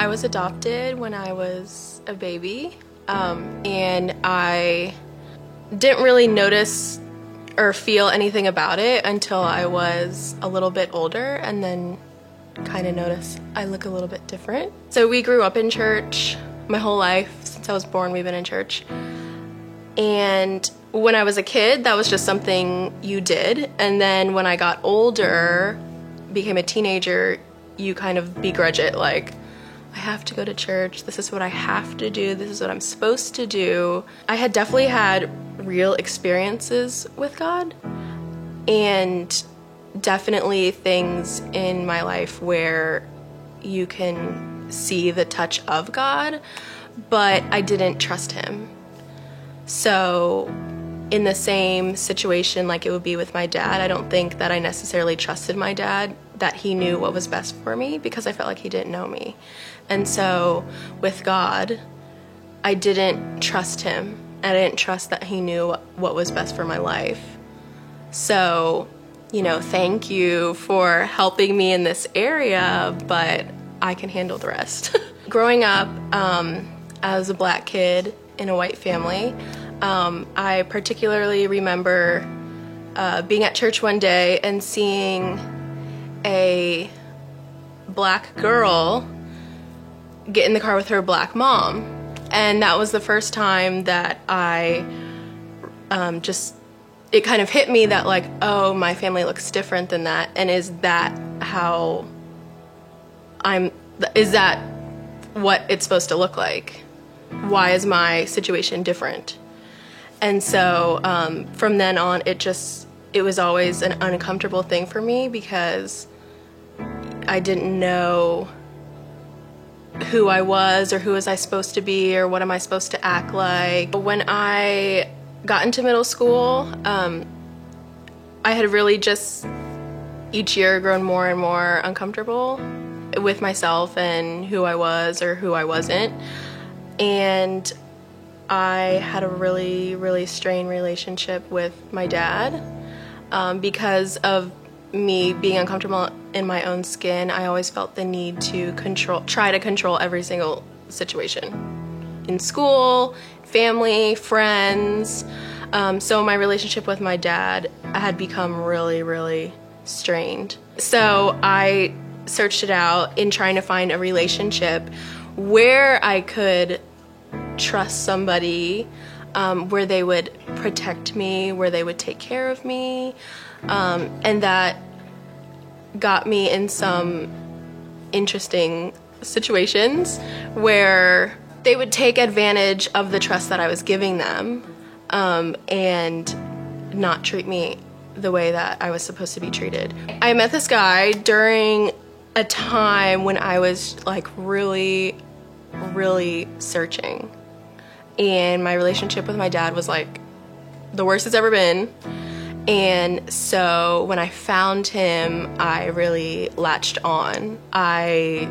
I was adopted when I was a baby, and I didn't really notice or feel anything about it until I was a little bit older, and then kind of noticed I look a little bit different. So we grew up in church my whole life. Since I was born, we've been in church. And when I was a kid, that was just something you did. And then when I got older, became a teenager, you kind of begrudge it, like, I have to go to church, this is what I have to do, this is what I'm supposed to do. I had definitely had real experiences with God, and definitely things in my life where you can see the touch of God, but I didn't trust him. So in the same situation like it would be with my dad, I don't think that I necessarily trusted my dad, that he knew what was best for me, because I felt like he didn't know me. And so with God, I didn't trust him. I didn't trust that he knew what was best for my life. So, thank you for helping me in this area, but I can handle the rest. Growing up as a black kid in a white family, I particularly remember being at church one day and seeing a black girl get in the car with her black mom. And that was the first time that I it kind of hit me that, like, oh, my family looks different than that. And is that what it's supposed to look like? Why is my situation different? And so from then on, it was always an uncomfortable thing for me, because I didn't know who I was, or who was I supposed to be, or what am I supposed to act like. When I got into middle school, I had really just each year grown more and more uncomfortable with myself and who I was or who I wasn't. And I had a really, really strained relationship with my dad. Because of me being uncomfortable in my own skin, I always felt the need to try to control every single situation. In school, family, friends. So my relationship with my dad had become really, really strained. So I searched it out in trying to find a relationship where I could trust somebody, where they would protect me, where they would take care of me, and that got me in some interesting situations where they would take advantage of the trust that I was giving them, and not treat me the way that I was supposed to be treated. I met this guy during a time when I was like really, really searching. And my relationship with my dad was like the worst it's ever been. And so when I found him, I really latched on. I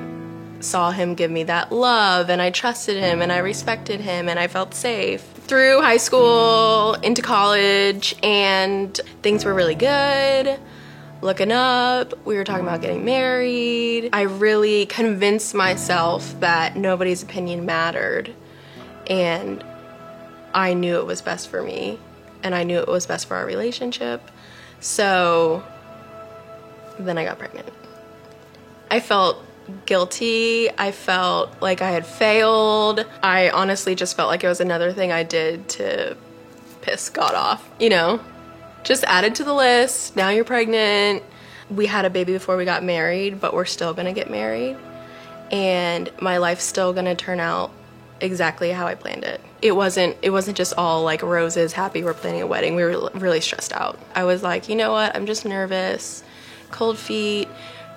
saw him give me that love, and I trusted him, and I respected him, and I felt safe. Through high school, into college, and things were really good. Looking up, we were talking about getting married. I really convinced myself that nobody's opinion mattered. And I knew it was best for me, and I knew it was best for our relationship. So then I got pregnant. I felt guilty. I felt like I had failed. I honestly just felt like it was another thing I did to piss God off, Just added to the list. Now you're pregnant. We had a baby before we got married, but we're still gonna get married. And my life's still gonna turn out exactly how I planned it. It wasn't just all like roses, happy we're planning a wedding. We were really stressed out. I was like, you know what? I'm just nervous, cold feet.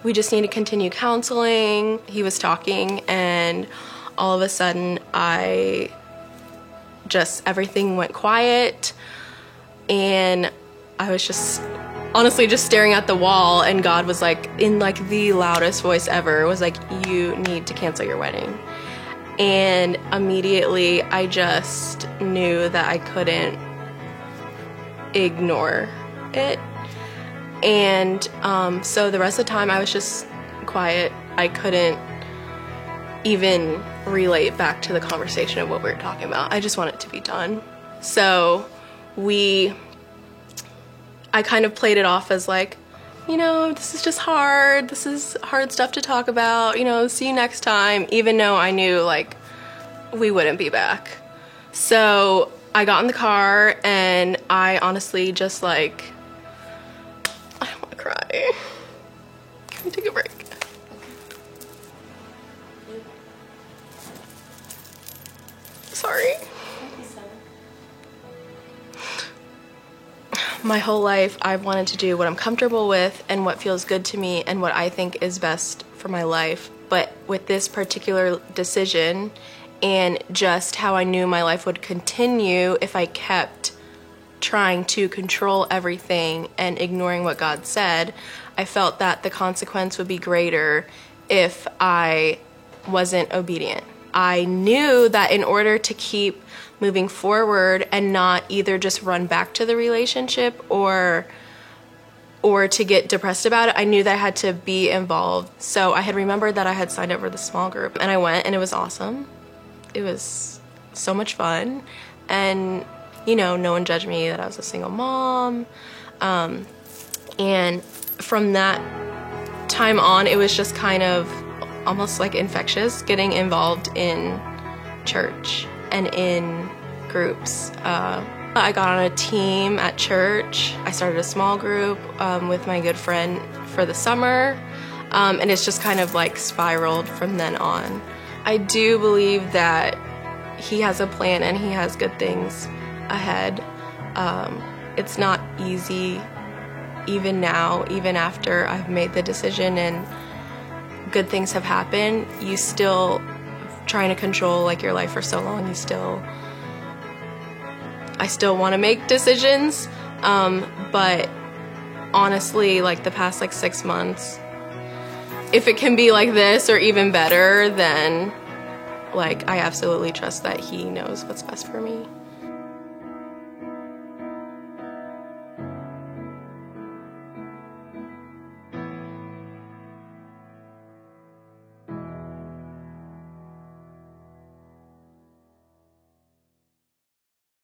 We just need to continue counseling. He was talking, and all of a sudden everything went quiet, and I was just honestly just staring at the wall, and God was like, in like the loudest voice ever, was like, you need to cancel your wedding. And immediately I just knew that I couldn't ignore it. And so the rest of the time I was just quiet. I couldn't even relate back to the conversation of what we were talking about. I just want it to be done. So I kind of played it off as like, this is just hard. This is hard stuff to talk about. See you next time. Even though I knew like we wouldn't be back. So I got in the car and I honestly just like, I don't want to cry. Can we take a break? Sorry. My whole life, I've wanted to do what I'm comfortable with and what feels good to me and what I think is best for my life. But with this particular decision and just how I knew my life would continue if I kept trying to control everything and ignoring what God said, I felt that the consequence would be greater if I wasn't obedient. I knew that in order to keep moving forward and not either just run back to the relationship or to get depressed about it, I knew that I had to be involved. So I had remembered that I had signed up for the small group, and I went, and it was awesome. It was so much fun, and no one judged me that I was a single mom. And from that time on, it was just kind of almost like infectious, getting involved in church and in groups. I got on a team at church. I started a small group with my good friend for the summer, and it's just kind of like spiraled from then on. I do believe that he has a plan and he has good things ahead. It's not easy even now, even after I've made the decision and good things have happened. You still trying to control like your life for so long. I still want to make decisions, but honestly, like the past 6 months, if it can be like this or even better, then I absolutely trust that he knows what's best for me.